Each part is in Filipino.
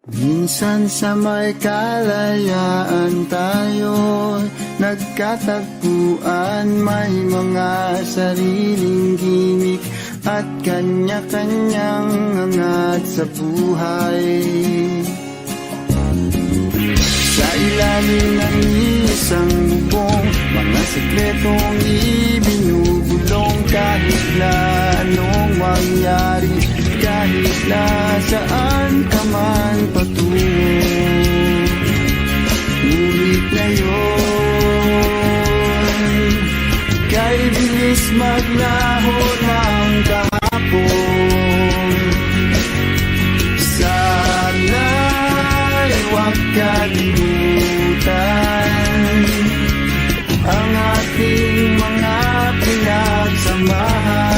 Minsan sa may kalayaan tayo nagkatagpuan, may mga sariling gimik at kanya-kanyang angat sa buhay. Sa ilalim ng isang bubong, mga sekretong ibinubulong, kahit na anong mangyari, kahit na saan ka man patungo. Ngunit ngayon, kay bilis maglaho ng kahapon. Sana'y huwag kalimutan ang ating mga pinagsamahan.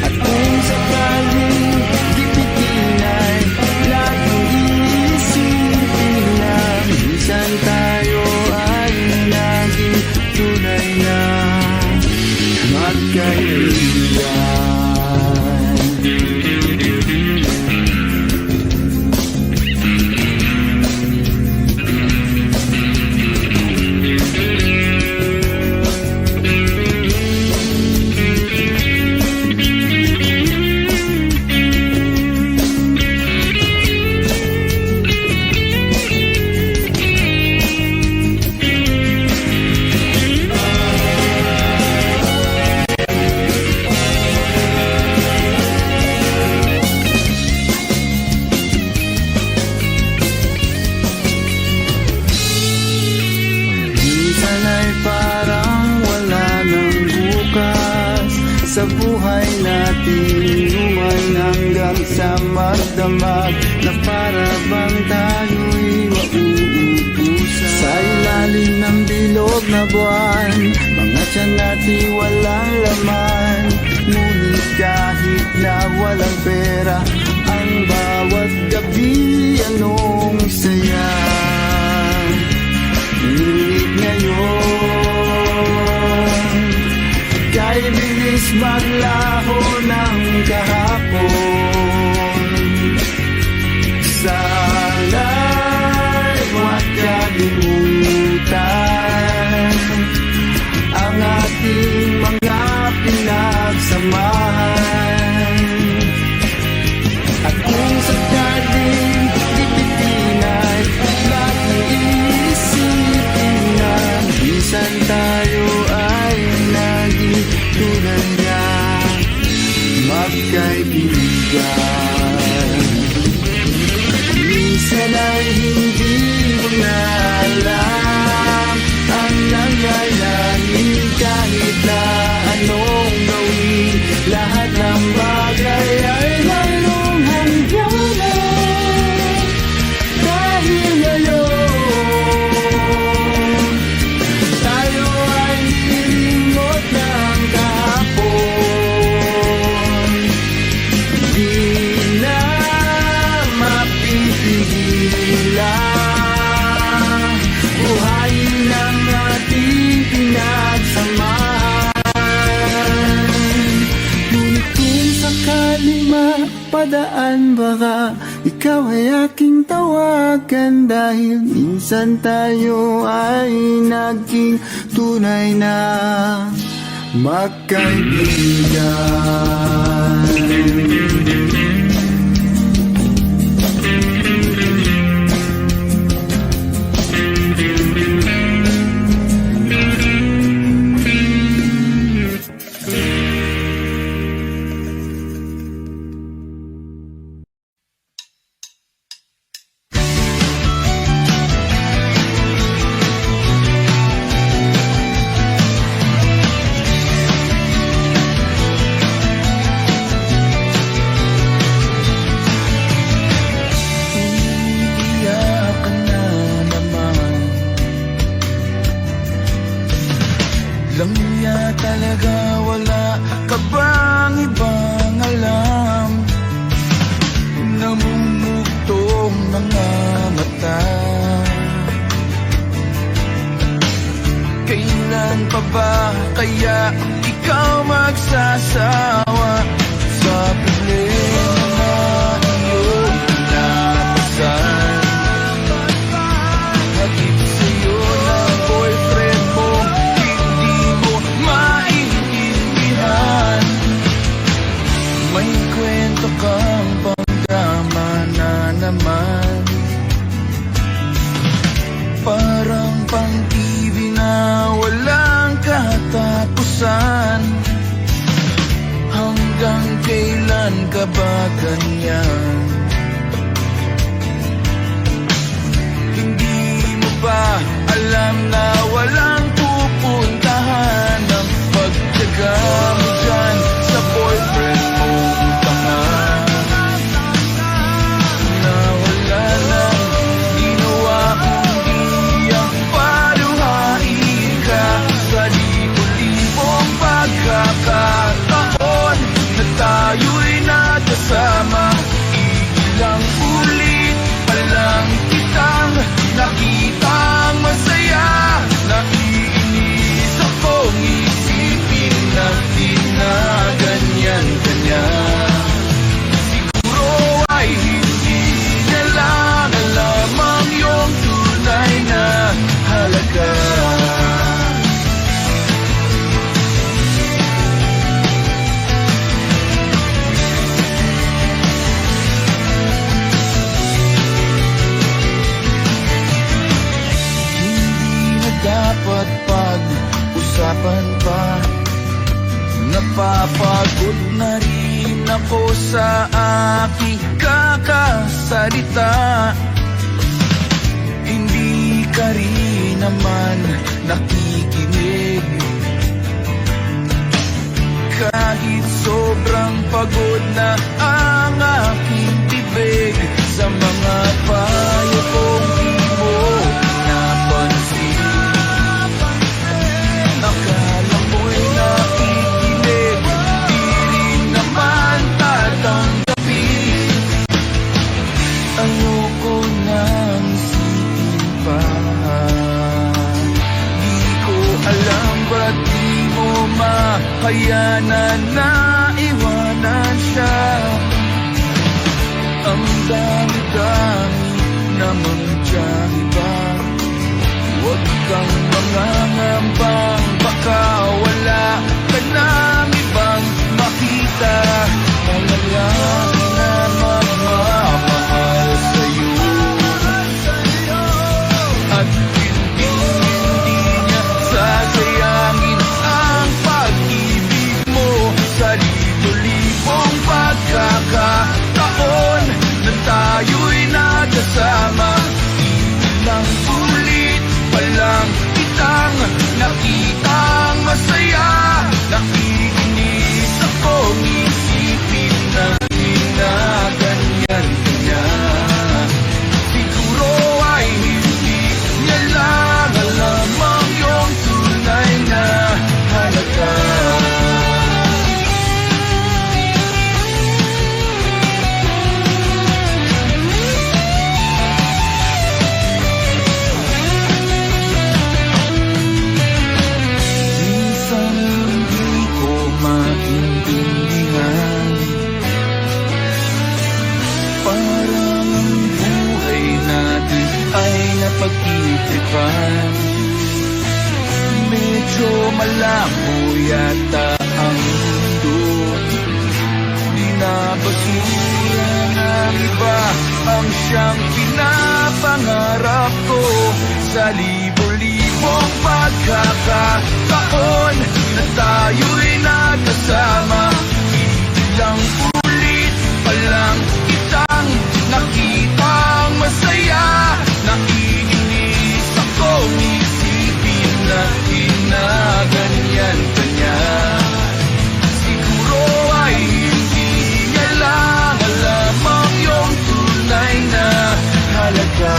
At kung sakaling gipitin ay laging iisipin na minsan tayo ay naging tunay na magkaibigan. Sa buhay natin, luman hanggang sa magdamag, na para bang tayo'y mauubusan. Sa ilalim ng bilog na buwan, mga tiyan natin walang laman. Ngunit kahit na walang pera, ang bawat gabi anong saya. Ngunit ngayon, kay bilis maglaho ng kahapon. Sana'y huwag kalimutan ang ating mga pinagsamahan. At kung sakaling gipitin ay laging iisipin na minsan tayo ay naging tunay na magkaibigan. Minsan ay hindi mo na alam ang nangyayari, kahit na anong gawin, lahat ng bagay ay mayroong hangganan. Dahil ngayon, tayo ay nilimot ng kahapon. Di na mapipigilan, buhayin ang ating pinagsamahan. Ngunit kung sakaling mapadaan, baka ikaw ay aking tawagan, dahil minsan tayo ay naging tunay na magkaibigan. Langya talaga, wala ka bang ibang alam? Namumugtong mga mata. Kailan pa ba kaya ikaw magsasawa sa problema na iyon? laban pa. Napapagod na rin ako sa aking kakasalita. Hindi ka rin naman nakikinig. Kahit sobrang pagod na ang aking bibig, sa mga payo kong di mo napansin. Akala mo'y nakikinig, di rin naman tatanggapin. Ayoko nang isipin pa. Di ko alam ba't di mo makayanan na iwanan siya. Ang dami-dami namang tiyahi ba? Huwag kang mangangambang, baka wala ka nang ibang makita. Malalaki na magmamahal sa'yo, at hindi niya sasayangin ang pag-ibig mo. Sa libo-libong pagkakataon na tayo'y nagkasama, ilang ulit pa lang kitang nakitang masaya. Nakikinis akong isipin na ginaganyan ka niya. Siguro ay hindi niya lang alam ang iyong tunay na halaga. Pag-isipan, medyo malabo yata ang mundo. Binabasura ng iba ang siyang pinapangarap ko. Sa libo-libong pagkakataon na tayo'y nagkasama, ilang ulit pa lang kitang nakitang masaya. Naiinis akong isipin na ginaganyan ka niya. Siguro ay hindi niya lang alam ang iyong tunay na halaga.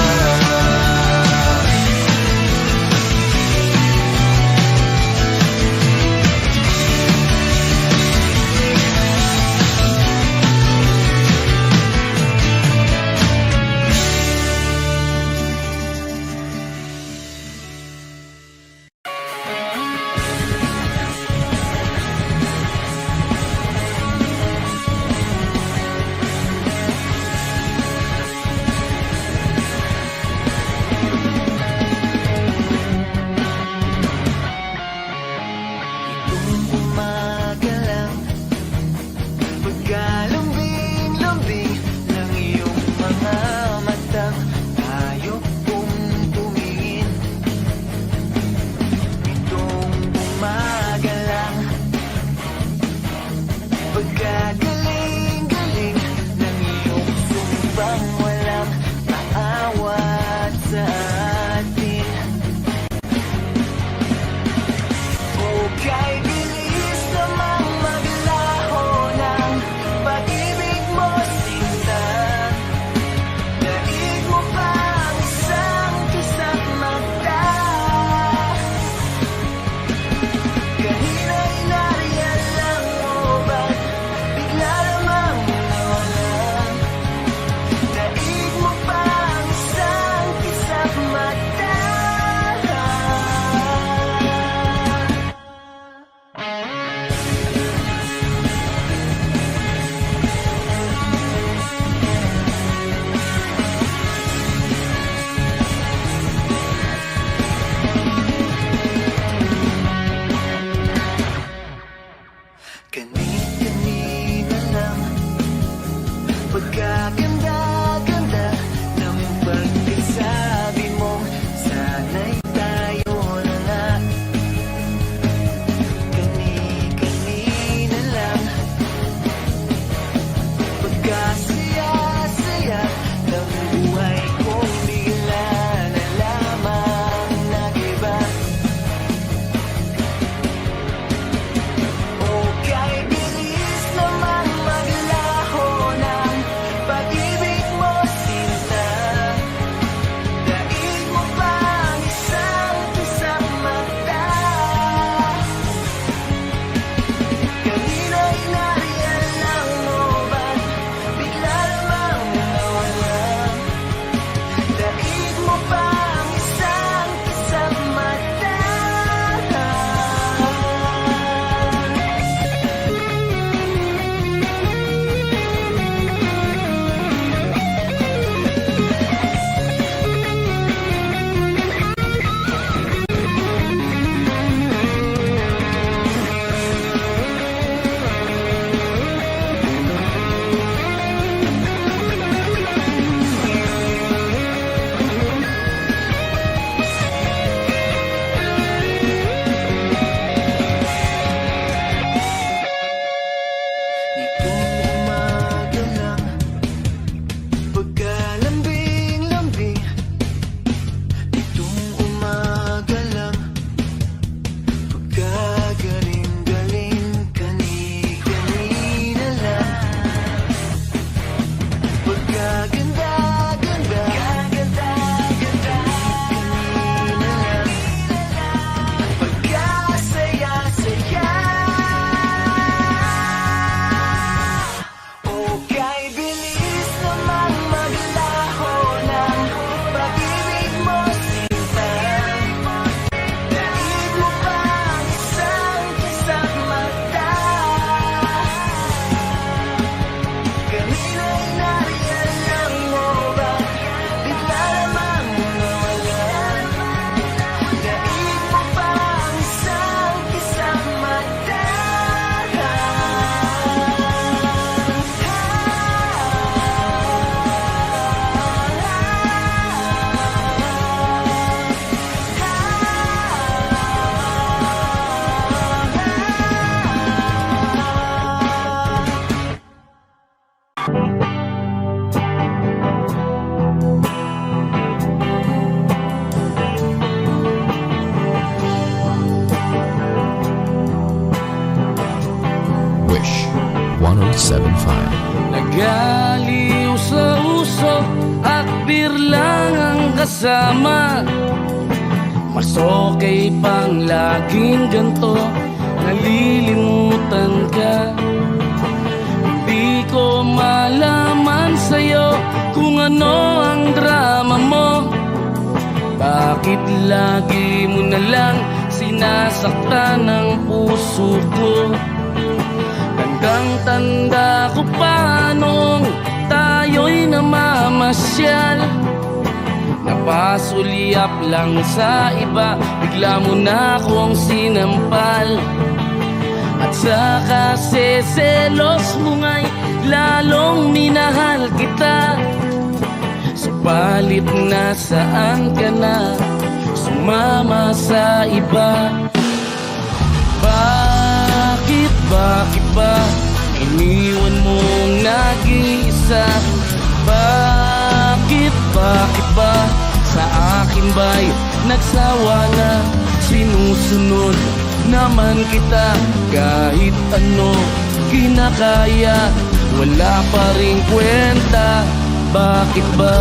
Pagkalambing-lambing itong umaga lang, pagkagaling-galing kani-kanina lang, pagkaganda-ganda kani-kanina lang, pagkasaya-saya. Okay, bilis namang maglaho ng pag-ibig mo, sinta. Daig mo pa ang isang kisang mata. Kanina'y nariyan mo ba? Bigla namang nawala. Daig mo pa ang isang kisang mata. Wish 1075. Nagaliw sa uso at birlang ang kasama. Mas okay pang laging ganto, nalilimutan ka. Hindi ko malaman sa'yo kung ano ang drama mo. Bakit lagi mo na lang sinasaktan ang puso ko? Tandang-tanda ko pa nung tayo'y namamasyal. Napasulyap lang sa iba, bigla mo na akong sinampal. At sa kaseselos mo nga'y lalong minahal kita. Subalit nasaan ka na, sumama sa iba. Bakit ba iniwan mong nag-iisa? Bakit ba sa akin ba'y nagsawa na? Sinusunod naman kita kahit ano kinakaya, wala pa ring kwenta. Bakit ba?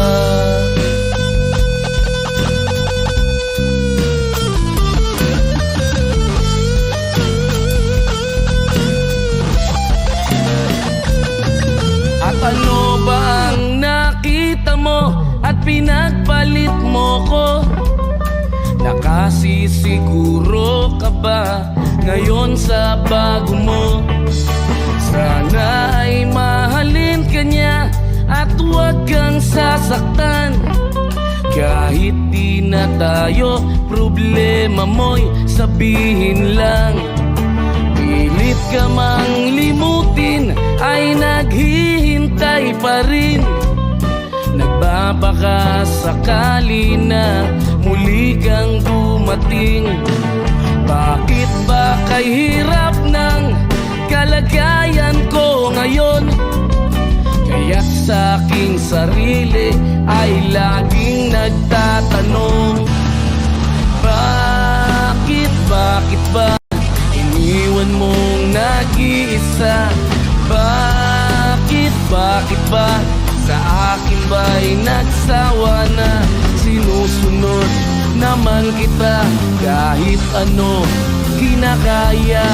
At ano ba ang nakita mo at pinagpalit mo ko? Nakasisiguro ka ba ngayon sa bago mo? Sana ay mahalin ka niya at huwag kang sasaktan. Kahit di na tayo, problema mo'y sabihin lang. Pilit ka mang limutin ay naghihintay pa rin. Nagbabaka sakali na muli kang dumating. Bakit ba kay hirap ng kalagayan ko ngayon? Kaya't sa aking sarili ay laging nagtatanong, bakit ba iniwan mong nag-iisa? Bakit ba sa akin ba'y nagsawa na? Sinusunod naman kita kahit ano kinakaya,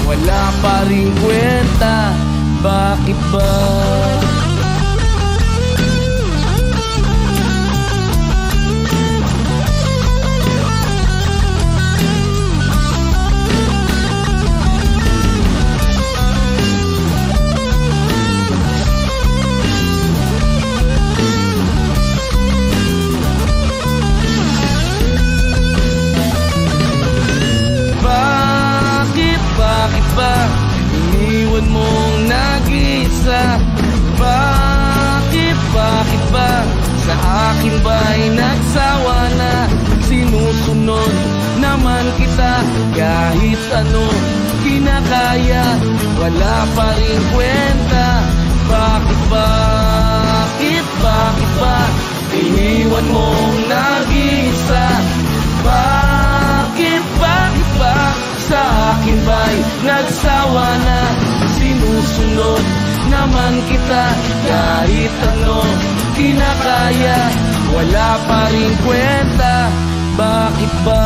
wala pa ring kwenta. Bakit ba? Bakit ba iniwan mong nag-iisa? Bakit ba sa akin ba'y nagsawa na? Sinusunod naman kita kahit ano kinakaya, wala pa rin kwenta. Bakit Sinunod naman kita kahit ano kinakaya, wala pa rin kwenta. Bakit ba?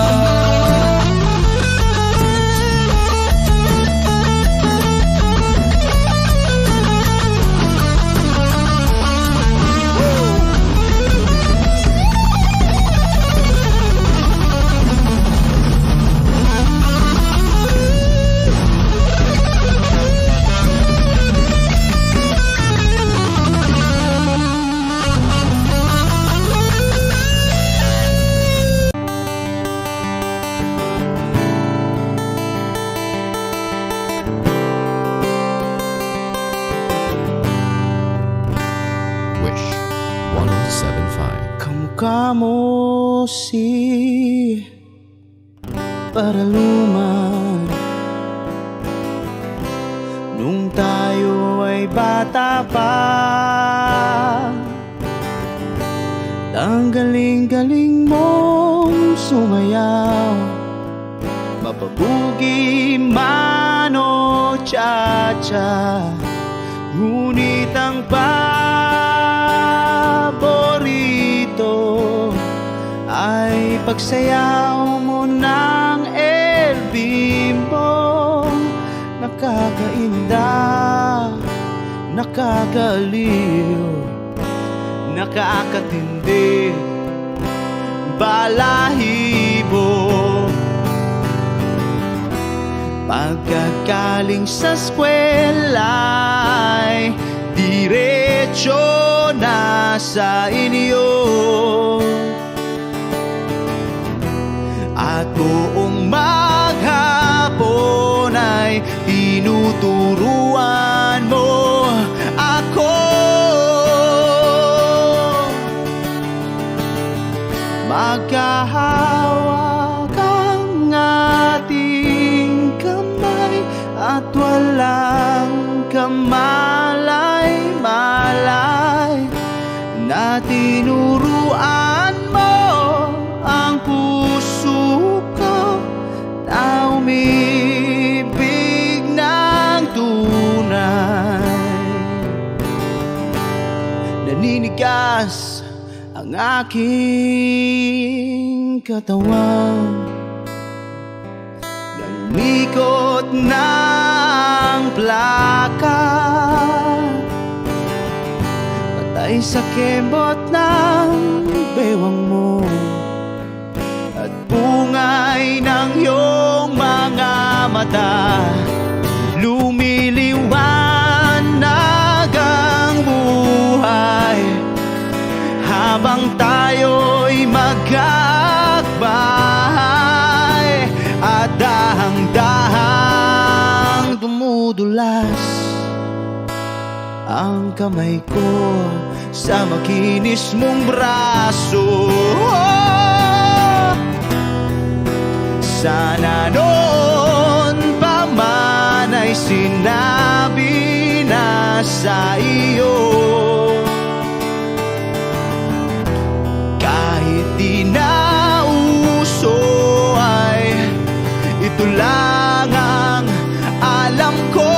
Wish 1075. Kamukha mo si Paraluman nung tayo ay bata pa. Ang galing-galing mong sumayaw, mapabugi man o cha-cha. Ngunit ang paborito ay pagsayaw mo ng El Bimbo. Nakakainda, nakakaliw, nakakatindi, balahibo. Pagkagaling sa eskwela'y diretso na sa inyo, at buong maghapon ay tinuturuan mo ako. Magkahawak ang ating kamay at walang kamalay-malay, na tinuruan mo ang puso ko na umibig ng tunay. Naninigas ang aking katawan, nanikot ng plaka, patay sa kembot ng bewang mo at bungay ng iyong mga mata. Lumiliwanag ang buhay habang tayo'y magkakbahay, at dahang-dahang dumudulas ang kamay ko sa makinis mong braso. Sana noon pa man ay sinabi na sa iyo, kahit di na uso ay ito lang ang alam ko.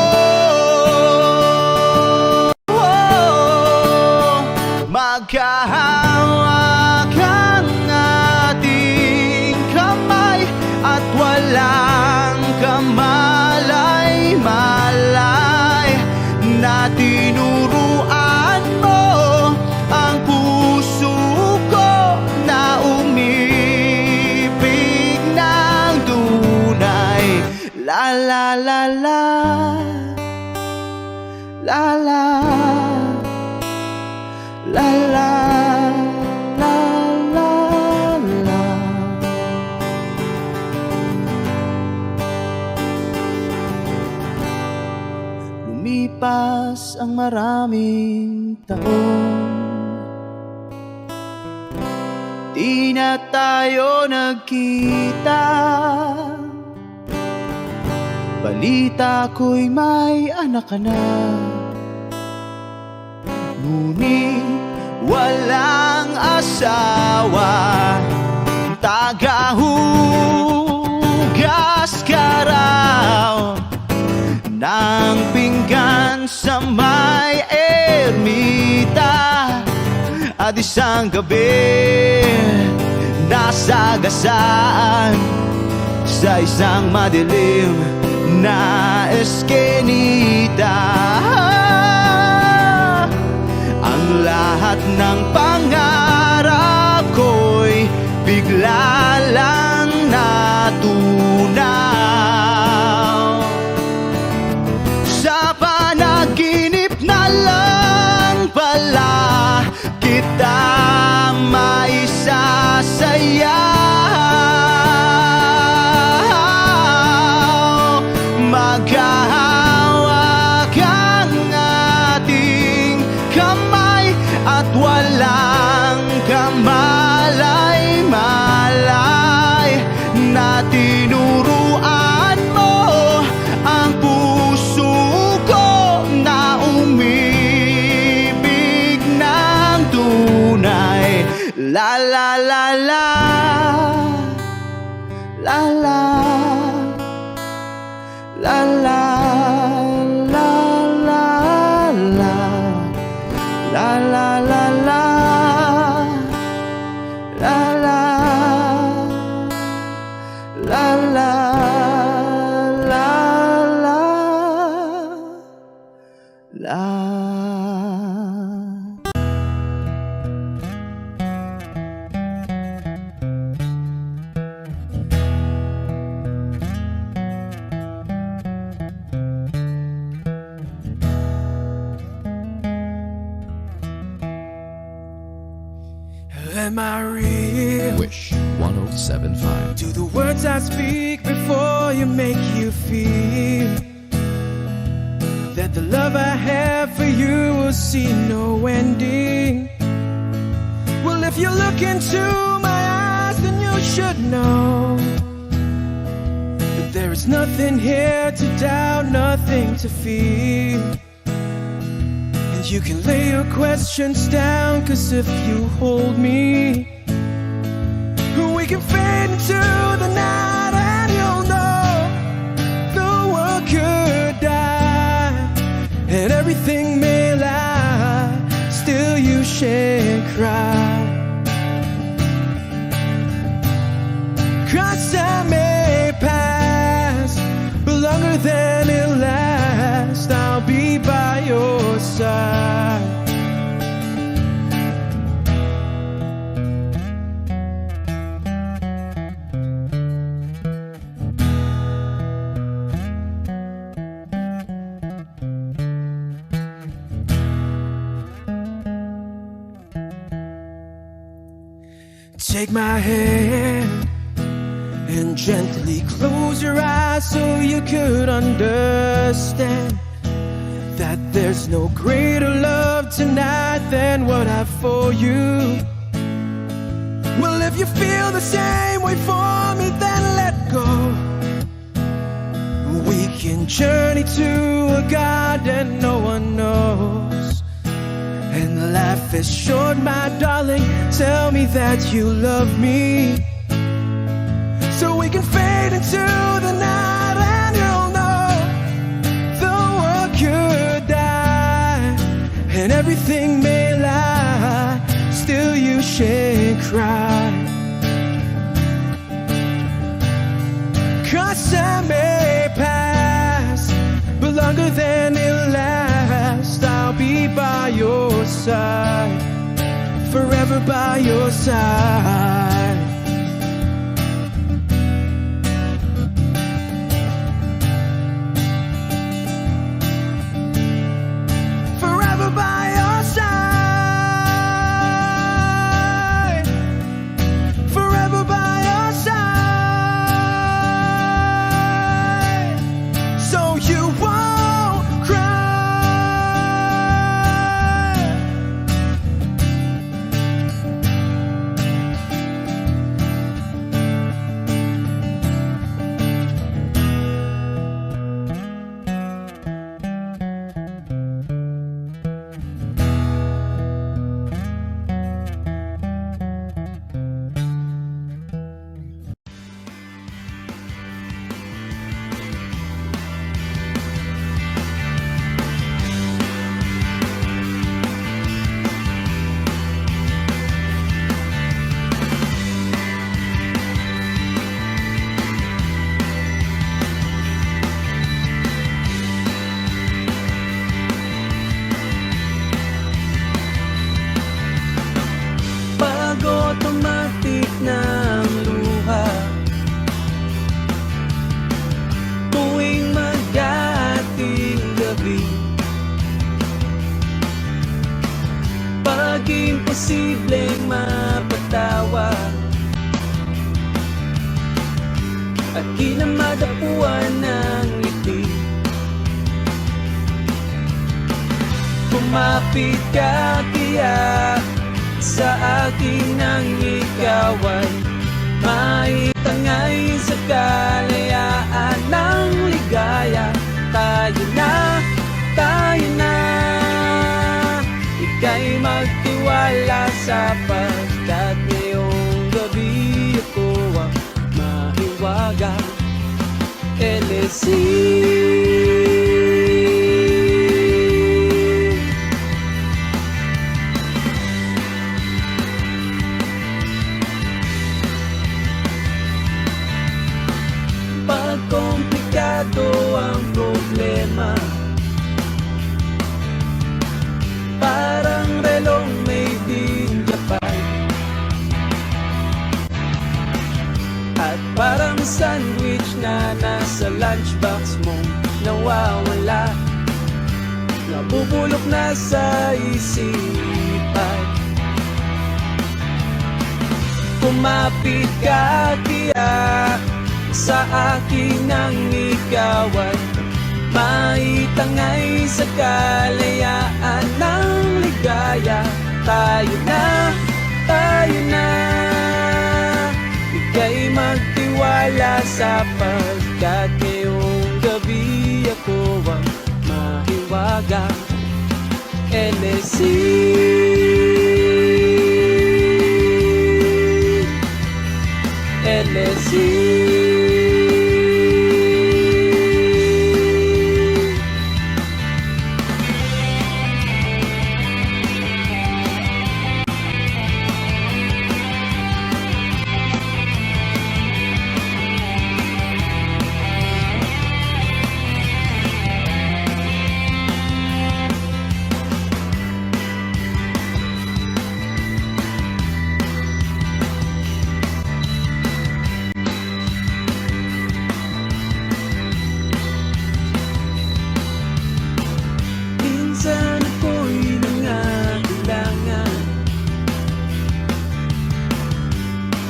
Magkahawak ang ating kamay at walang kamalay-malay, na tinuruan mo ang puso ko na umibig ng tunay. La la la la, la la, la la, la la, la. Lumipas ang maraming taon, di na tayo nagkita. Balita ko'y may anak ka na, ngunit walang asawa. Tagahugas ka raw ng pinggan sa at isang gabi nasagasaan sa isang madilim na eskinita. Ang lahat ng pangarap ko'y bigla lang natunaw. Sa panaginip na lang pala kita maisasayaw. Maghahawak ang ating kamay at walang kamalay-malay na tinuruan mo ang puso ko na umibig ng tunay. La la la la, la la, la la, la la, la, la la la la, la la, la la, la la, la. Am I real? Wish 1075. Do the words I speak before you make you feel that the love I have for you will see no ending? Well, if you look into my eyes, then you should know that there is nothing here to doubt, nothing to feel. You can lay your questions down, 'cause if you hold me, we can fade into the night and you'll know the world could die and everything may lie, still you shan't cry. 'Cause time may pass, but longer than it'll last, I'll be by your side. Take my hand and gently close your eyes so you could understand that there's no greater love tonight than what I have for you. Well, if you feel the same way for me, then let go. We can journey to a garden no one knows. And life is short, my darling, tell me that you love me, so we can fade into the night and you'll know the world could die and everything may lie, still you shan't cry. 'Cause time may pass, but longer than it'll last, I'll be by your side, forever by your side. Forever by your side, forever by your side, so you won't cry. imposibleng mapatawa at di na madapuan ng ngiti. Kumapit ka kaya sa akin nang ikaw ay maitangay sa kalayaan ng ligaya. Tayo na, ika'y magtiwala sapagkat ngayong gabi ako ang mahiwaga. LSC pag komplikado ang problema, parang relong made in Japan at parang sandwich na nasa lunchbox mong nawawala, nabubulok na sa isipan. Kumapit ka kaya sa akin nang ikaw ay maitangay sa kalayaan ng ligaya. Tayo na, ika'y magtiwala sapagkat ngayong gabi ako ang mahiwaga. LSC LSC minsan ako'y nangangailangan,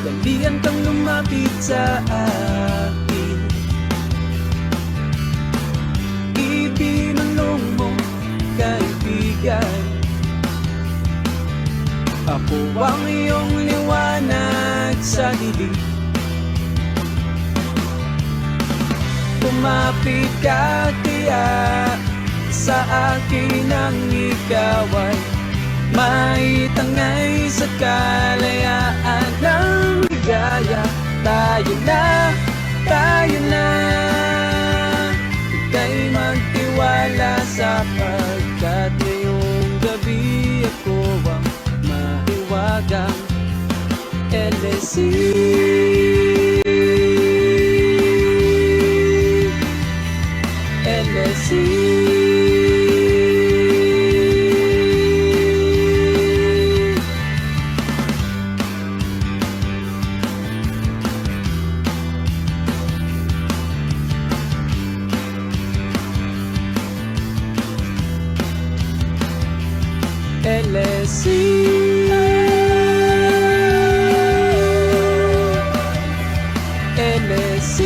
dalian kang lumapit sa akin, ibinulong mo kaibigan. Ako ang iyong liwanag sa dilim. Kumapit ka kaya sa akin ang ikaw ay maitangay sa kalayaan ng ligaya. Tayo na, ika'y magtiwala sapagkat ngayong gabi ako ang mahiwaga. LSC LSC LSC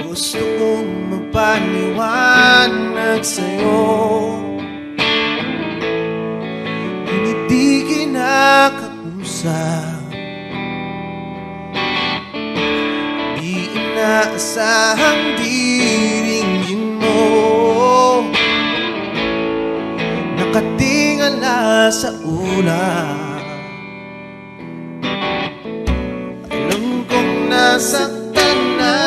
Gusto kong magpaliwanag sa'yo, ngunit di kinakausap. Di inaasahang diringgin mo, nakatingala sa ulap. Alam kong nasaktan na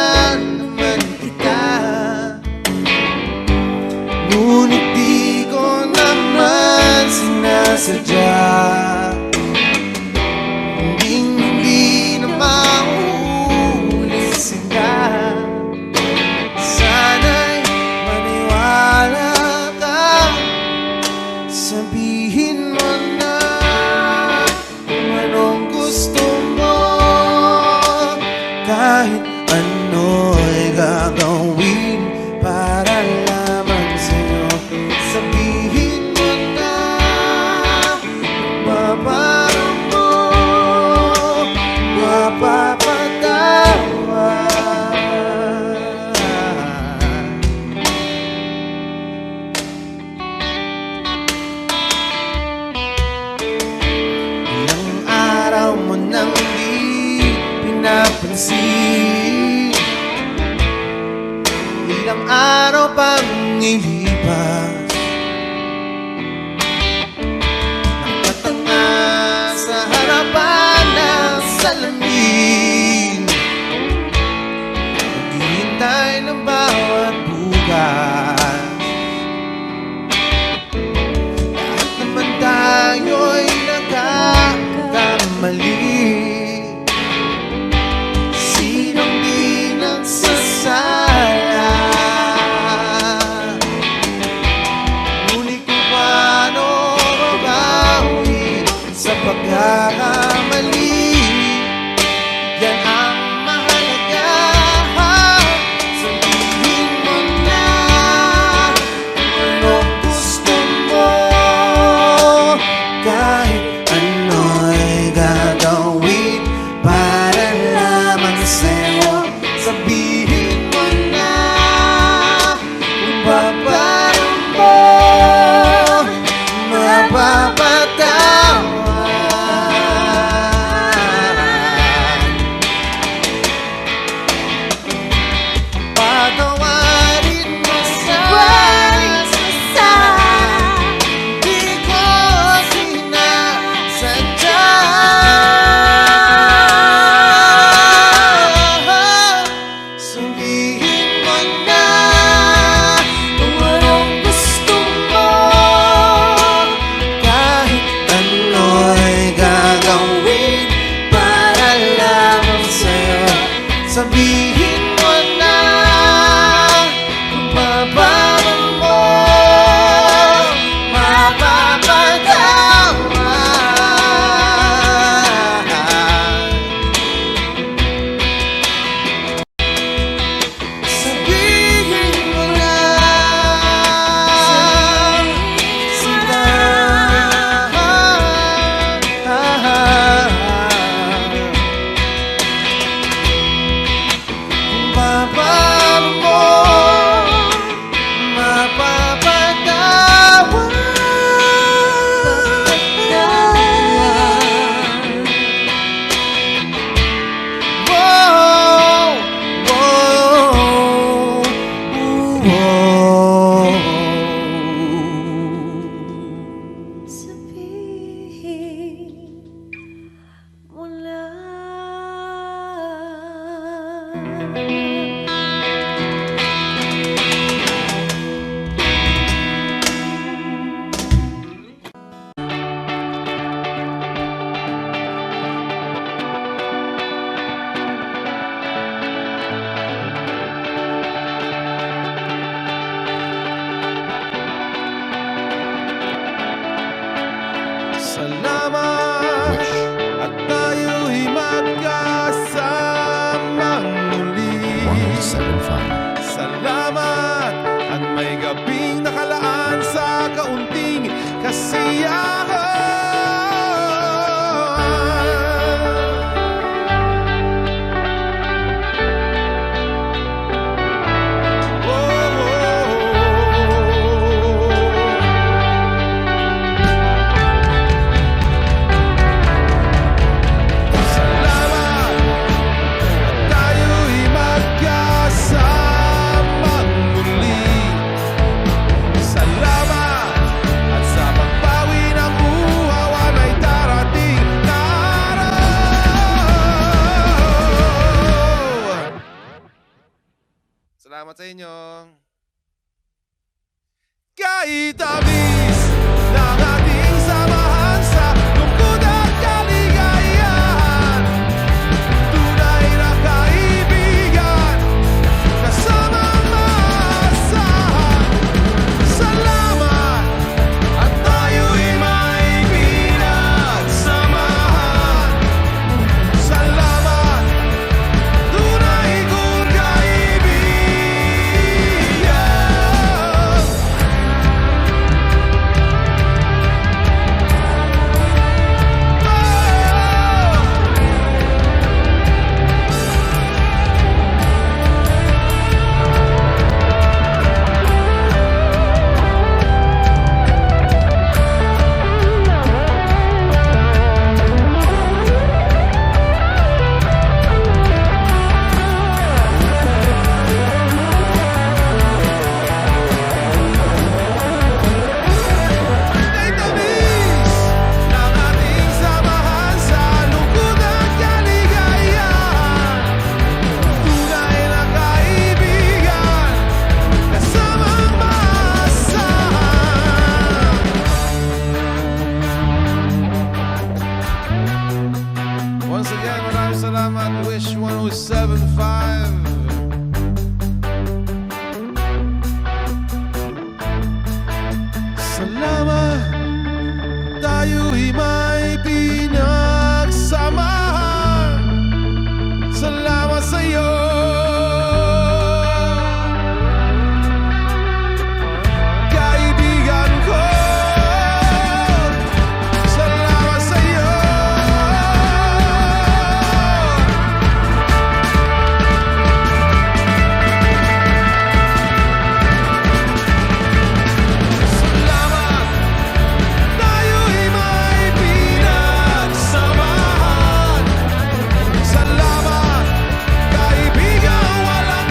ngunit di ko naman sinasadya. pansin. Ilang araw pang ilipas, nakatanga sa harapan ng salamin, naghihintay ng bawat bukas. Lahat naman tayo'y nagkakamali. Sinong di nagsasala? Ngunit kung paano mabawi sa pagkakamali, yan ang mahalaga. Sabihin mo na kung anong gusto mo, kahit ano'y gagawin para lamang sa'yo. Sabihin mo na kung paano mo mapapatawan. Patawarin mo sa di ko sinasadya. Sabihin mo na kung anong gusto mo, kahit ano'y gagawin para lamang sa'yo. Sabihin mo na kung paano mo mapapatawan. Sabihin mo na sila. Kung paano mo mapapatawan. Whoa, whoa, whoa. Sabihin mo na. Salamat at tayo'y magkasamang muli. 1075. Salamat at may gabing nakalaan sa kaunting kasiyahan. Salamat at tayo'y magkasamang muli. Salamat at sa pagbawi ng uhawan ay darating na araw. Salamat sa inyo. Kahit tamis ng ating samahan sa lungkot at kaligayahan, tunay na kaibigan, kasamang maasahan. Salamat at tayo'y may pinagsamahan. Salamat, tunay kong kaibigan. Yan, maraming salamat. Wish 107.5. Salamat, tayo'y may pinagsamahan. Salamat sa'yo. Kaibigan ko, salamat sa'yo. Salamat, tayo'y may pinagsamahan. Salamat, kaibigan, walang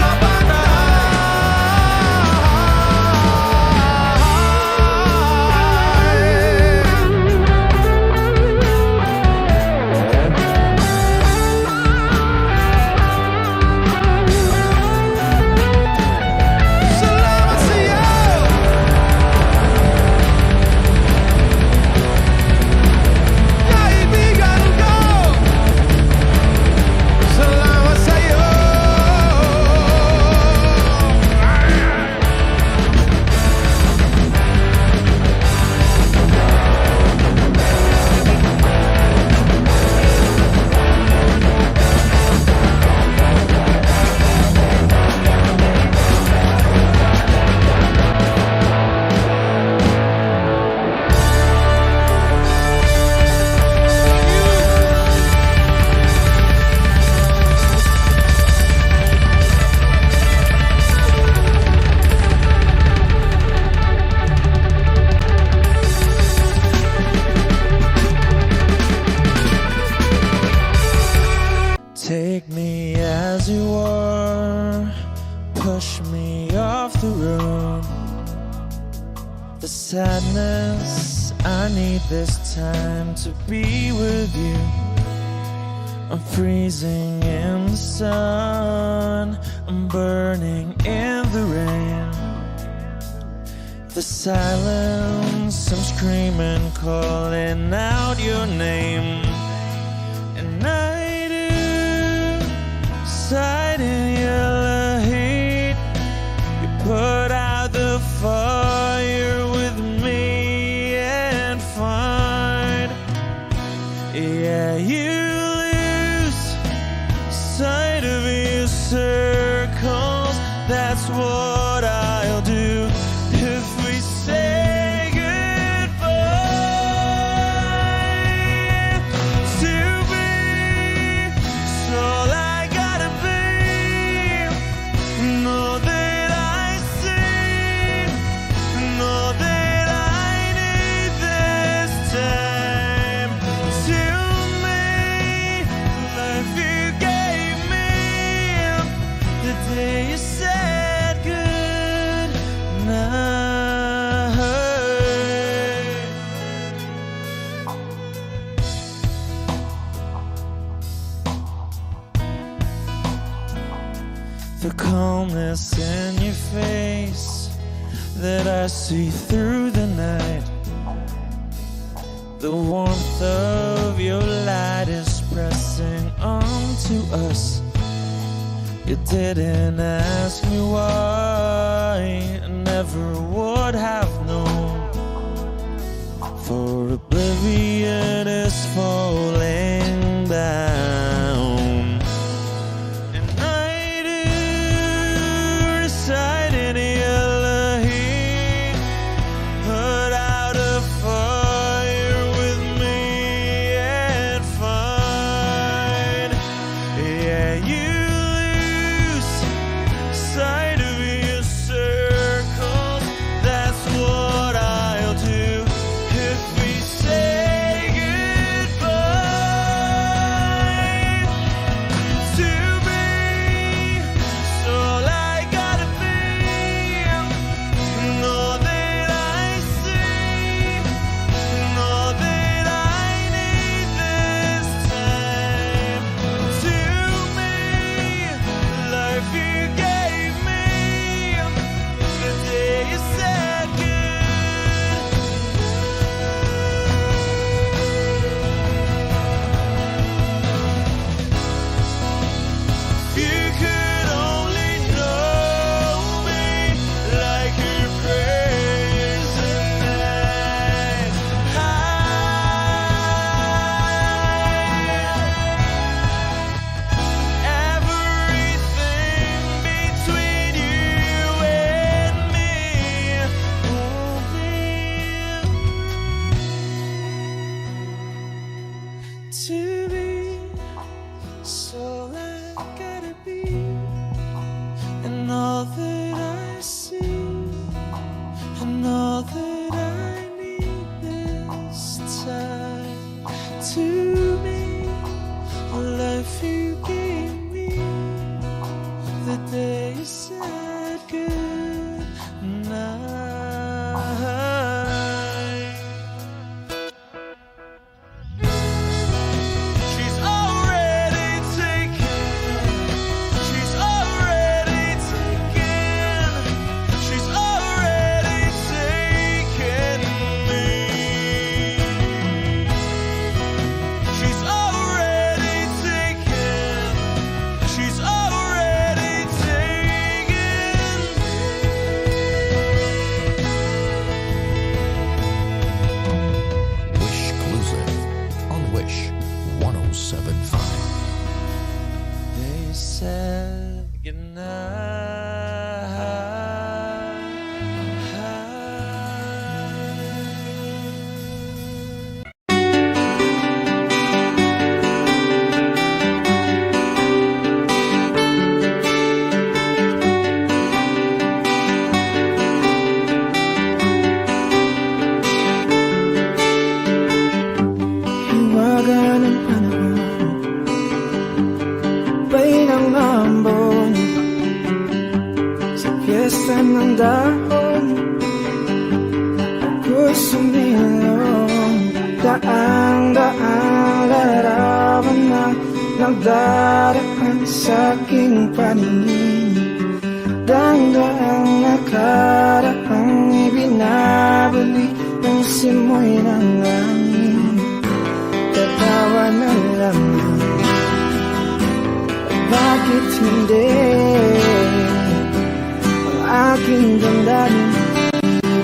salamat sa'yo. Kaibigan ko, salamat sa'yo. Take me as you are, push me off the road. The sadness, I need this time to be with you. I'm freezing in the sun, I'm burning in the rain. The silence, I'm screaming, calling out your name. And I do side in your heat. You put out the fire with me and find. Yeah, you lose sight of your circles. That's what I'll do if we say goodbye. To be, it's all I gotta be. Know that I see, know that I need this time. To me, life you gave me the day you said good night. The calmness in your face that I see through the night. The warmth of your light is pressing onto us. You didn't ask me why, I never would have known. For oblivion is falling down. And I do reside in your heat. Put out a fire with me and find. Yeah, you lose sight of your circles. That's what I'll do if we say goodbye. to be. So I gotta be, and all that I see, and all that I need this time to me. Life you gave me, the day you said good night. She's already taken. She's already taken. She's already taken me. She's already taken. She's already taken Wish Exclusive on Wish 1075. They said goodnight. Hiwaga ng panahon, bay ng ambon, sa piyesta ng dahon, ako'y sumilong. Daang-daang larawan na nagdaraan sa aking paningin. Daang-daang nakaraang ibinabalik ng simoy ng langit. Tatawa na lamang, bakit hindi? Ang aking damdamin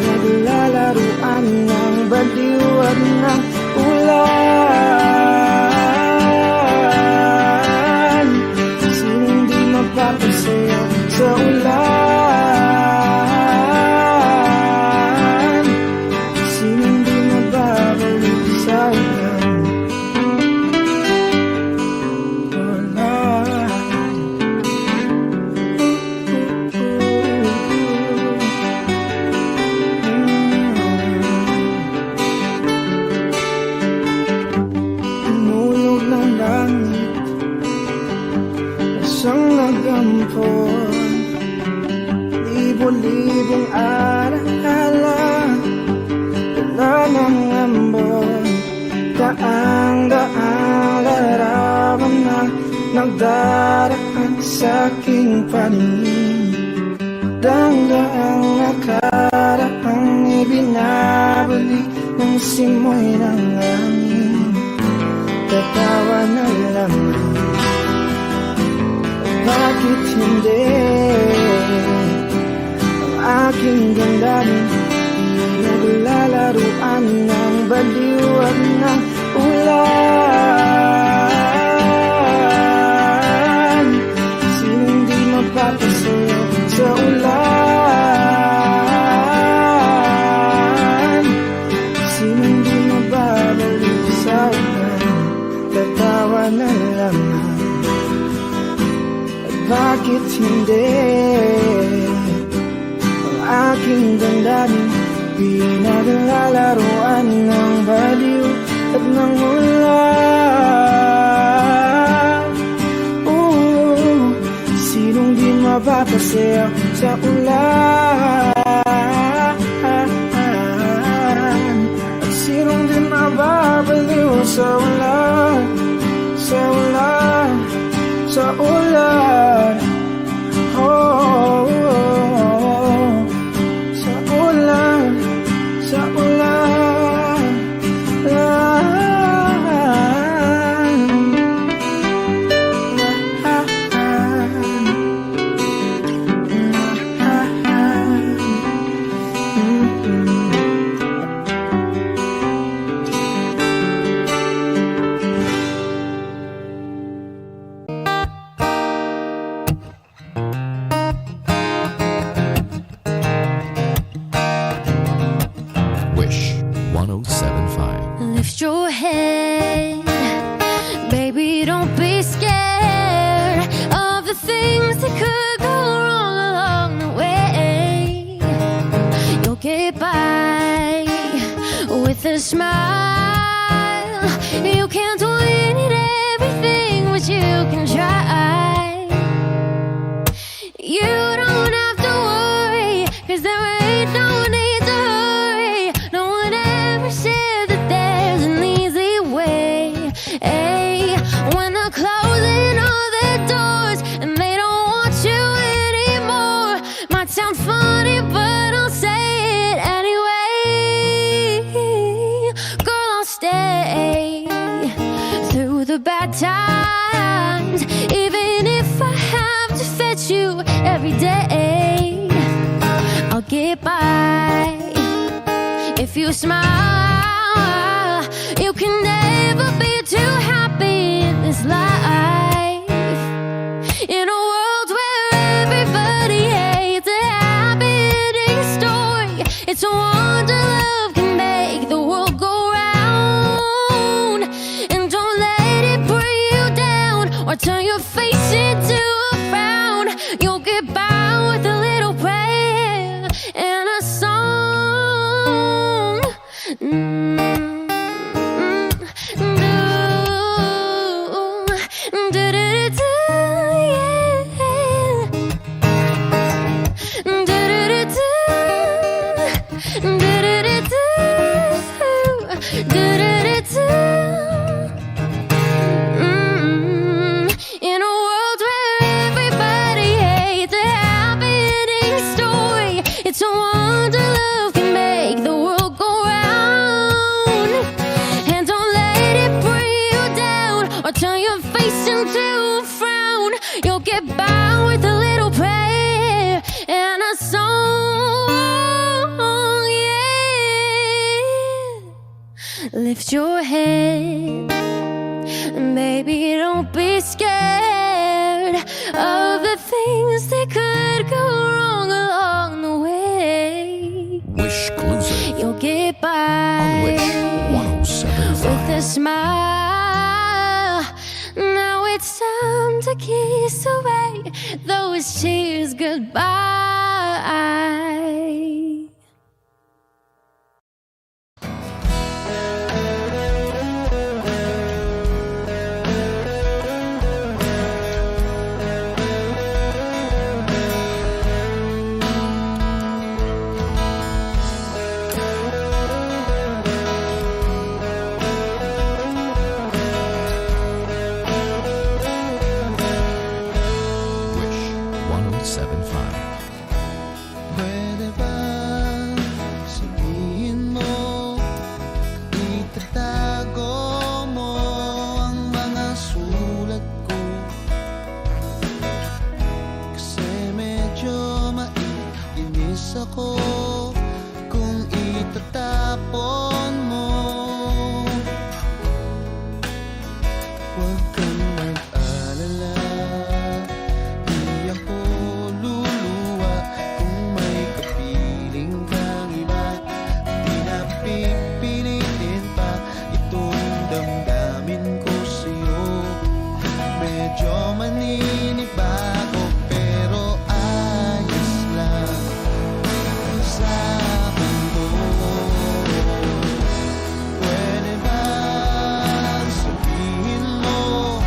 naglalaruan ng baliw at ng ulan. Sinong di mapapasaya sa ulan? Sinong di mababalik sa ulan? Inulog ng langit, isang nagampon, libo-libong alaala, dala ng ambon. Daang-daang larawan na nagdaraan sa aking paningin. Daang-daang nakaraang ibinabalik ng simoy ng langit. Tatawa na lamang, bakit hindi? Ang aking damdamin naglalaruan ng baliw at ng ulan. Sinong di mapapasaya sa ulan? Sinong di mababalik sa ulan? Tatawa na lamang, bakit hindi? Ang aking damdamin pinaglalaruan ng baliw at ng ulan. Sinong di mapapasaya sa ulan? At sinong di mababaliw sa ulan? Sa ulan, sa ulan. Oh, sa ulan, sa ulan. a smile. You can't win at everything, but you can try. You don't have to worry, 'cause there ain't no need to hurry. No one ever said that there's an easy way. Hey, when they're closing all their doors and they don't want you anymore, might sound funny, but I'll say it anyway. Girl, I'll stay through the bad times, even if I have to fetch you every day. I'll get by if you smile. You can never be too happy in this life. In a world where everybody hates a happy ending story, it's a wonder love can make the world go round. And don't let it bring you down or turn your face into a frown. You'll get by with a little prayer and a song. In a world where everybody hates a happy ending story, it's a wonder love can make the world go round. And don't let it bring you down or turn your face into a frown. You'll get by with a little prayer and a song, yeah. Lift your head, baby, don't be scared of the things that could go wrong along the way. Wish Exclusive You'll get on by Wish 107.5. with a smile. Now it's time to kiss away those tears goodbye. Wish 107.5. Pwede ba sabihin mo, itatago mo ang mga sulat ko? Kasi medyo maiinis ako kung itatapon mo. Huwag kang mag-alala, di ako luluwa kung may kapiling kang iba. Di na pipilitin pa itong damdamin ko sa'yo. Medyo maninibago pero ayos lang sa akin to. Pwede ba sabihin mo,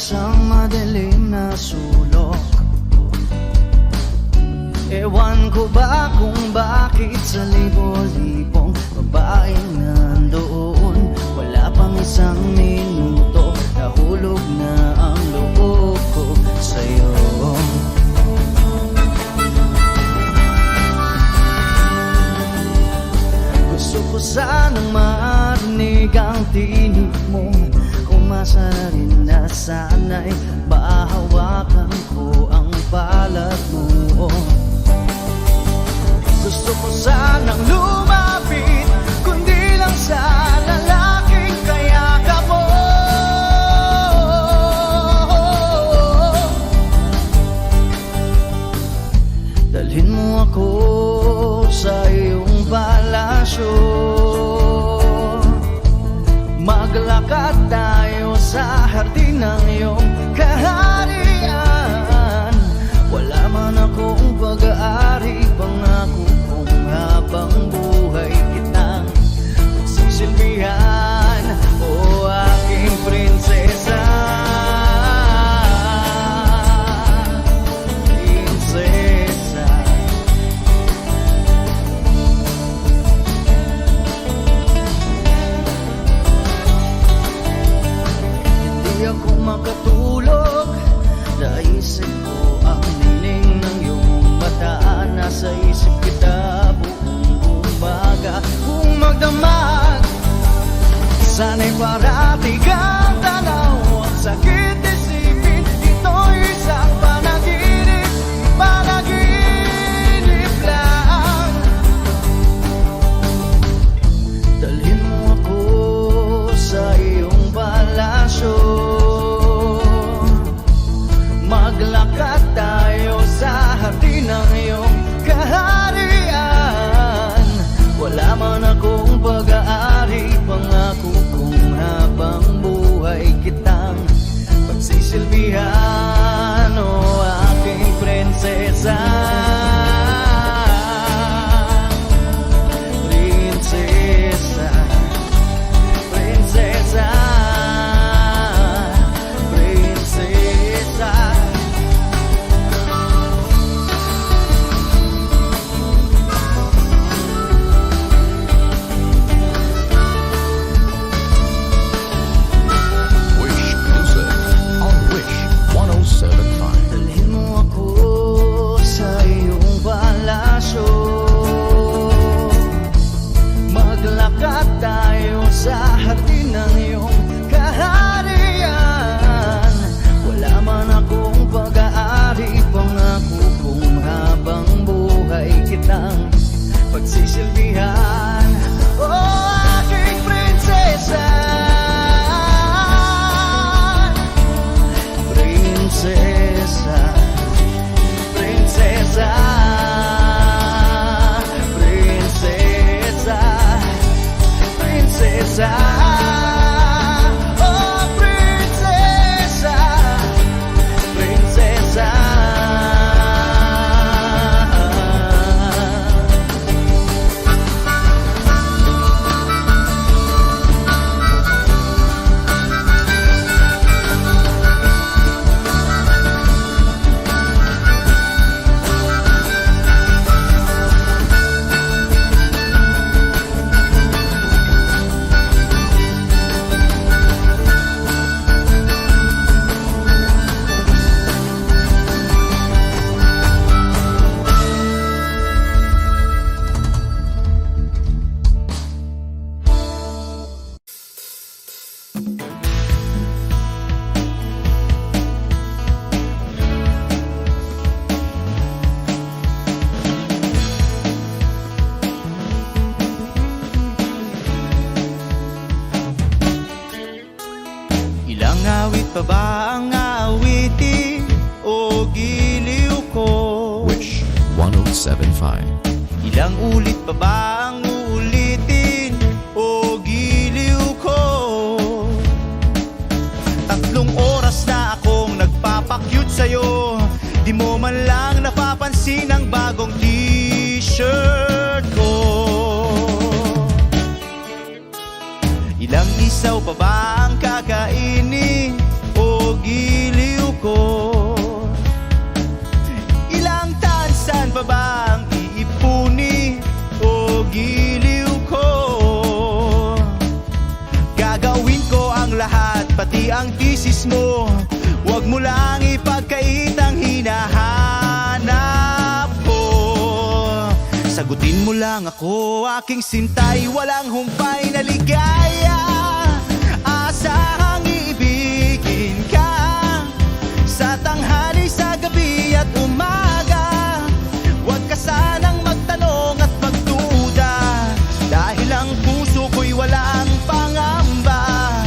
isang madilim na sulok. Ewan ko ba kung bakit sa libo-libong babaeng nandoon, wala pang isang minuto, nahulog na ang loob ko sa'yo. Gusto ko sanang marinig ang tinig mo, umasa na rin na sana'y mahawakan ko ang balat mo. Gusto ko sanang lumapit, kundi lang sa lalaking kayakap mo. Dalhin mo ako sa iyong palasyo, maglakad tayo sa hardin ng iyong kaharian. Wala man akong pag-aari, pangako kong habang buhay kitang magsisilbihan, o aking prinsesa. Prinsesa. Hindi ako makatulog, naisip ko ang nining ng iyong mata. Nasa isip kita buong umaga, kung magdamag sana'y parati kang tanaw. Ang sakit isipin, ito'y isang panaginip, panaginip lang. Dalhin mo ako sa iyong palasyo, maglakad tayo sa hardin ng iyong kaharian. Wala man akong pag-aari, pangako kong habang buhay kitang pagsisilbihan, o aking prinsesa. Prinsesa. Prinsesa. Prinsesa. Wish Music on Wish 107.5. Dalhin mo ako sa iyong palasyo, maglakad tayo sa hardin ng iyong kaharian. Wala man akong pag-aari, pangako kong habang buhay kitang pagsisilbihan, o aking prinsesa. Prinsesa. Prinsesa. Prinsesa. Prinsesa. Oh, prinsesa. Prinsesa. Ilang awit pa ba ang awitin, o giliw ko? Wish 107.5. Ilang ulit pa ba ang uulitin, o giliw ko? 3 oras na akong nagpapakyut sa'yo, di mo man lang napapansin ang bagong t-shirt ko. Ilang isaw pa ba ang kakainin, o giliw ko. Ilang tansan pa bang iipunin o giliw ko? Gagawin ko ang lahat, pati ang thesis mo. Huwag mo lang ipagkait ang hinahanap ko. Sagutin mo lang ako, aking sintay, walang humpay na ligaya. Asahang iibigin ka sa tanghali, sa gabi at umaga. Huwag ka sanang magtanong at magduda, dahil ang puso ko'y walang pangamba,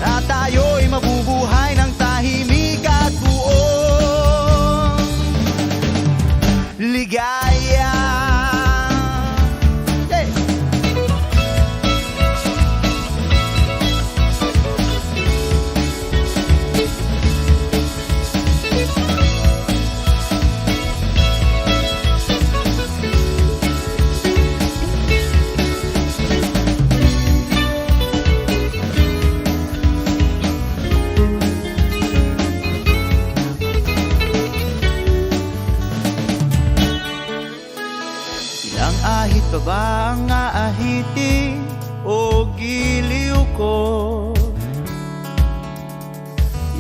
na tayo'y mabubuhay ng tahimik at buong ligaya. Hey! Ilang ahit pa ba ang aahitin o giliw ko?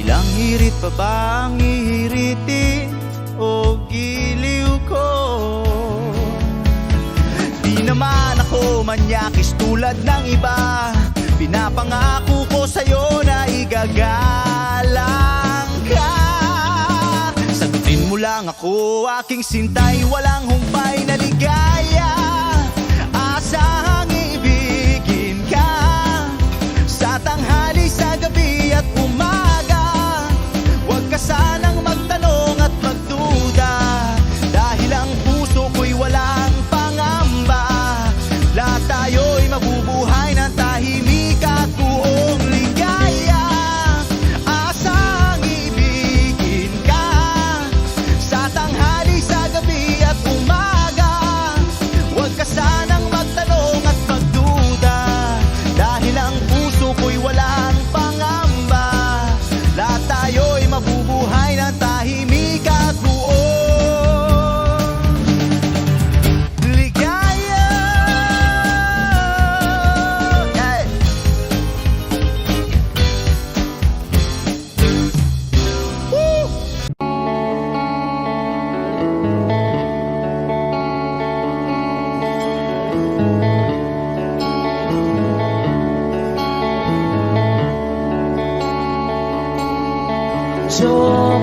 Ilang hirit pa ba ang ihiritin o giliw ko? Di naman ako manyakis tulad ng iba, pinapangako ko sa'yo na igagalang ka. Sagutin mo lang ako, aking sintay, walang humpay na ligaya. Asahang iibigin ka sa tanghali, sa gabi at umaga. Huwag ka sanang magtanong at magduda, dahil ang puso ko'y walang pangamba. Lahat tayo'y mabubuhay ng tahimik at buong ligaya. Asahang iibigin ka sa tanghali, sa gabi at umaga. Huwag ka sanang magtanong at magduda, dahil ang puso ko'y walang pangamba. Lahat tayo'y mabubuhay ng tahimik at buong ligaya. Hey! Woo!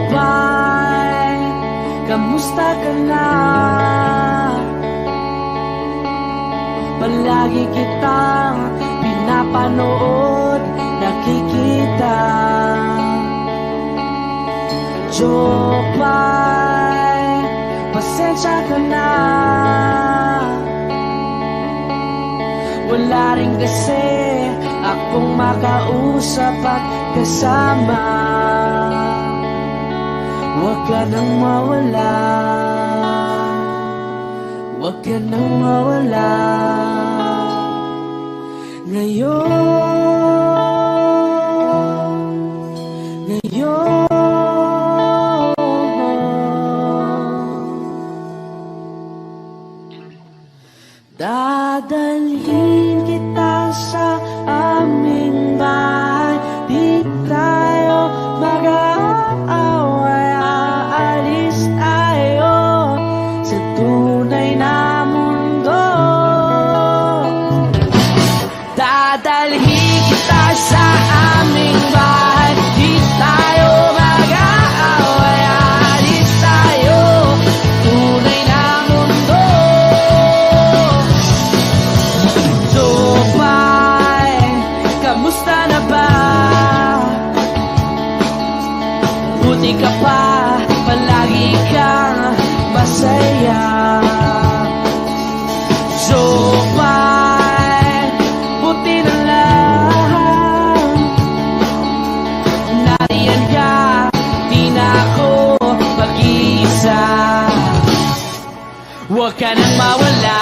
Jopay, kamusta ka na? Palagi kitang pinapanood, nakikita. Jopay, pasensya ka na. Wala rin kasi akong makausap at kasama. Huwag ka nang mawala, huwag ka nang mawala. Ngayon dadalhin kita sa aming bahay. Di tayo mag-aaway, aalis tayo sa tunay na mundo. Dadalhin kita sa aming bahay. Di tayo mag-aaway, aalis tayo tunay na mundo. Jopay, kamusta na ba? Buti ka pa, palagi kang masaya. Jopay, buti na lang nariyan ka, di na ako mag-iisa. Huwag ka nang mawala,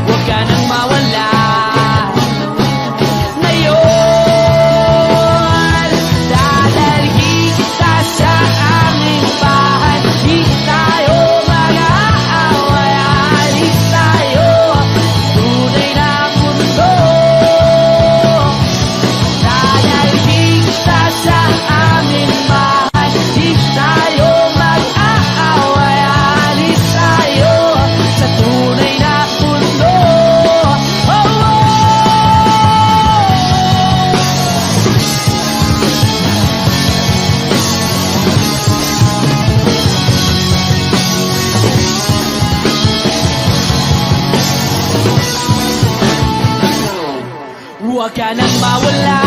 huwag ka nang mawala. Ngayon, Huwag ka nang mawala.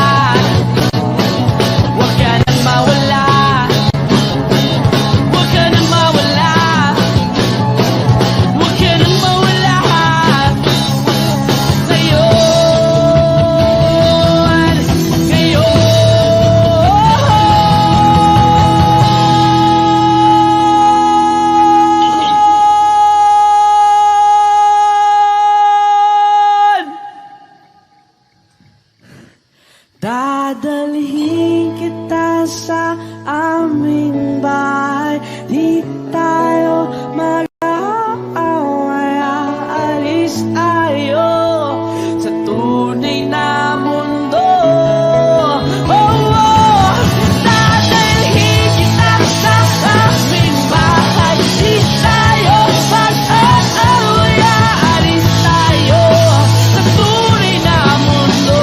Huwag ka nang mawala. Huwag ka nang mawala. Huwag ka nang mawala. Ngayon, dadalhin kita sa aming bahay. Di tayo mag-aaway. Aalis tayo sa tunay na mundo. Oh, oh. Dadalhin kita sa aming bahay. Di tayo mag-aaway. Aalis tayo sa tunay na mundo.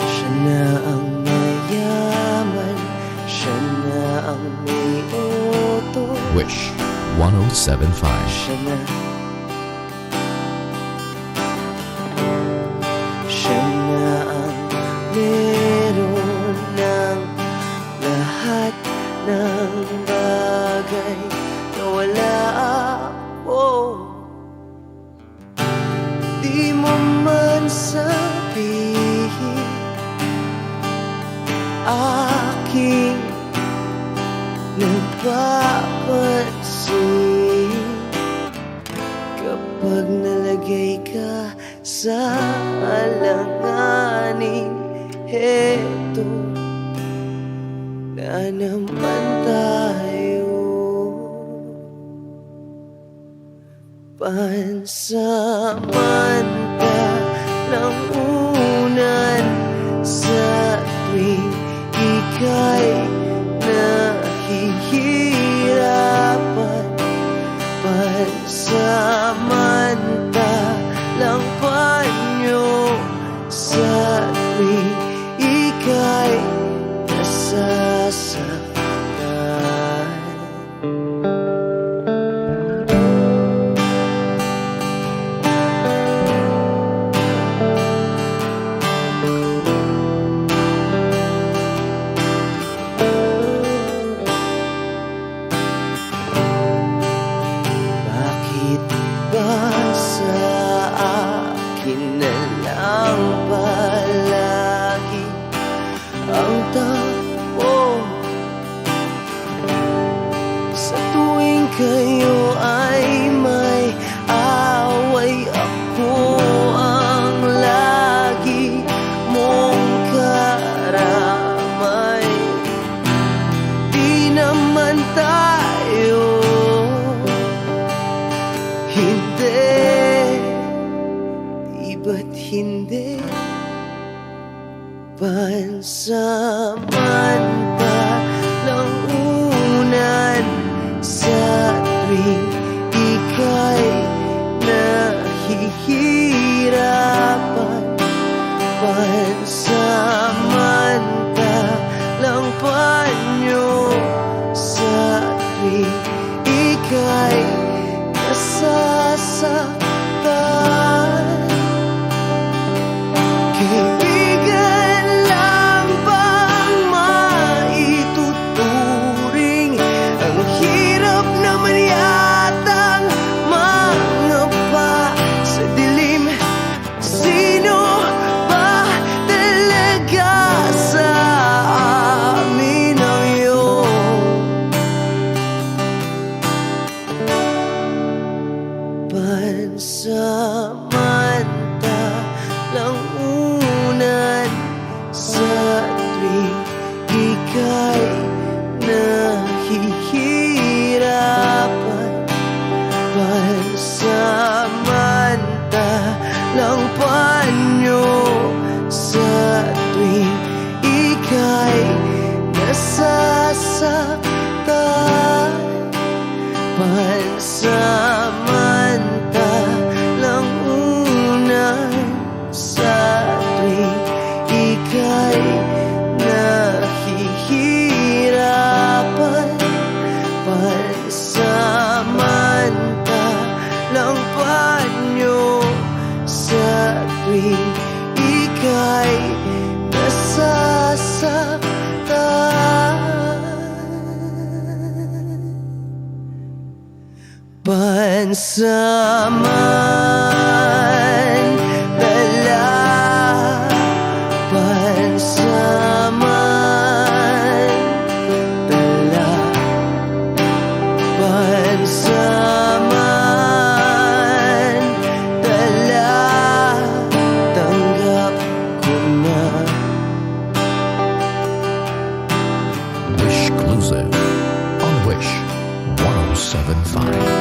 Siya na ang mayaman, siya na ang may utos. Wish 1075. Siya na ang meron ng lahat ng bagay na wala ako. Di mo man sabihin aking napapansin kapag nalagay ka sa alanganin. Heto na naman tayo, pansamantalang unan sa tuwing ika'y nahihirapan. Pansamantalang panyo sa tuwing ika'y nasasaktan. Bakit ba sa akin na lang palagi ang takbo? Sa tuwing kayo ay may away, ako ang lagi mong karamay. Di naman tayo, hindi, di ba't hindi? Pansamantalang unan sa tuwing Samantalang unan sa tuwing ika'y nahihirapan. Pansamantalang panyo sa tuwing ika'y nasasaktan. Pansamantalang unan sa tuwing ika'y nahihirapan. Pansamantalang panyo sa tuwing ika'y nasasaktan. Pansamantala, pansamantala, pansamantala, tanggap ko na. Wish Exclusive on Wish 1075.